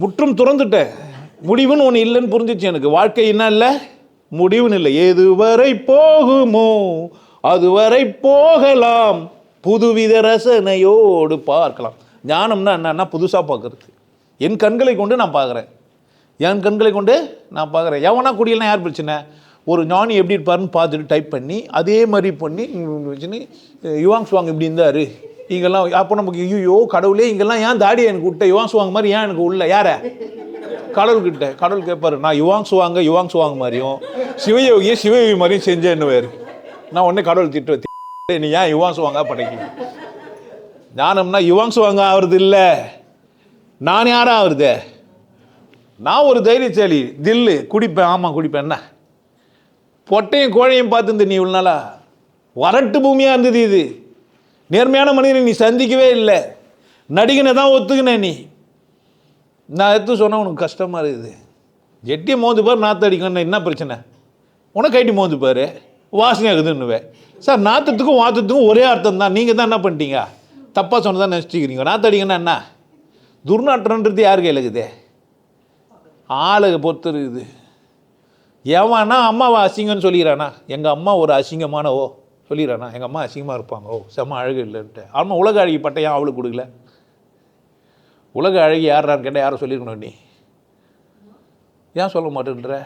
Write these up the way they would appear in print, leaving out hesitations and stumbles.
முற்றும் துறந்துட்டேன். முடிவுன்னு ஒன்று இல்லைன்னு புரிஞ்சிச்சு எனக்கு. வாழ்க்கை என்ன இல்லை, முடிவுன்னு இல்லை. எதுவரை போகுமோ அதுவரை போகலாம், புதுவித ரசனையோடு பார்க்கலாம். ஞானம்னா என்னன்னா புதுசாக பார்க்கறது. என் கண்களை கொண்டு நான் பார்க்குறேன், என் கண்களை கொண்டு நான் பார்க்குறேன். எவனா குடியெல்லாம் யார் பிரச்சனை? ஒரு ஞானி எப்படி இருப்பாருன்னு பார்த்துட்டு டைப் பண்ணி அதே மாதிரி பண்ணி வச்சுன்னு யுவாங்ஸ் வாங்க இப்படி இருந்தார் இங்கெல்லாம். அப்போ நமக்கு ஐயோ கடவுளே, இங்கெல்லாம் ஏன் தாடி எனக்கு விட்ட, யுவாங்ஸ் வாங்க மாதிரி ஏன் எனக்கு உள்ள யார கடவுள்கிட்ட. கடவுள் கேட்பாரு, நான் யுவாங்ஸ் வாங்க மாதிரியும் சிவயோகியை சிவயோகி மாதிரியும் செஞ்சேன்னுவார். நான் உடனே கடவுள் திட்டு, நீ ஏன் யுவாங்ஸ் வாங்க படைக்க. ஞானம்னா யுவாங்ஸ் வாங்க ஆகுறது இல்லை, நான் யாரும் ஆகுறது. நான் ஒரு தைரியசாலி, தில்லு குடிப்பேன். ஆமாம் குடிப்பேன். என்ன பொட்டையும் கோழையும் பார்த்துருந்து நீ இவ்வளோ நாளா? வறட்டு பூமியாக இருந்தது இது. நேர்மையான மனிதனை நீ சந்திக்கவே இல்லை. நடிகனை தான் ஒத்துக்கினேன் நீ. நான் எடுத்து சொன்னால் உனக்கு கஷ்டமாக இருக்குது. எட்டியை மோந்து பார், நாற்று அடிக்கணும், என்ன பிரச்சனை? உனக்கு கைட்டி மோந்து பாரு, வாசனை ஆகுதுன்னுவேன். சார் நாற்றத்துக்கும் வாத்தத்துக்கும் ஒரே அர்த்தம் தான். நீங்கள் தான் என்ன பண்ணிட்டீங்க, தப்பாக சொன்னதான் நினச்சிக்கிறீங்க. நாற்று அடிக்கன்னா என்ன? துர்நாற்றன்றது யார் கையில் இருக்குது? ஆளுக பொறுத்து இருக்குது. எவனா அம்மாவை அசிங்கன்னு சொல்லிக்கிறானா? எங்கள் அம்மா ஒரு அசிங்கமான சொல்லிடுறானா? எங்கள் அம்மா அசிங்கமாக இருப்பாங்க, செம்ம அழகு இல்லைன்ட்டு. ஆமாம், உலக அழகி பட்டம் ஏன் அவளுக்கு கொடுக்கல? உலக அழகி யாரான்னு கேட்டால் யாரும் சொல்லியிருக்கணும். நீ ஏன் சொல்ல மாட்டேன்ற?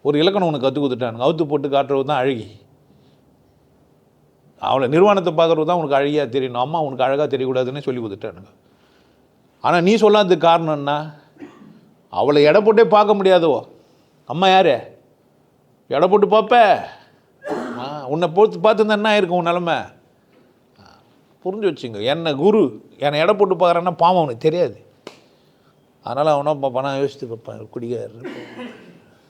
ஒரு இலக்கணம் உனக்கு கற்றுக் கொடுத்துட்டானுங்க, அவுத்து போட்டு காட்டுறது தான் அழகி. அவளை நிர்வாணத்தை பார்க்குறது தான் உனக்கு அழகியாக தெரியணும். அம்மா உனக்கு அழகாக தெரியக்கூடாதுன்னு சொல்லி கொடுத்துட்டானுங்க. ஆனால் நீ சொல்லாததுக்கு காரணம் என்ன? அவளை எடை போட்டே பார்க்க முடியாதோ. அம்மா யார் எடை போட்டு பார்ப்ப? உன்னை பார்த்துருந்தா என்ன ஆயிருக்கும் உன் நிலமை? புரிஞ்சு வச்சுங்க. என்னை குரு என்னை எடை போட்டு பார்க்குறான்னா பாவம் அவனுக்கு தெரியாது. அதனால் அவனா பார்ப்பானா யோசித்து பார்ப்பான், குடிக்காரு.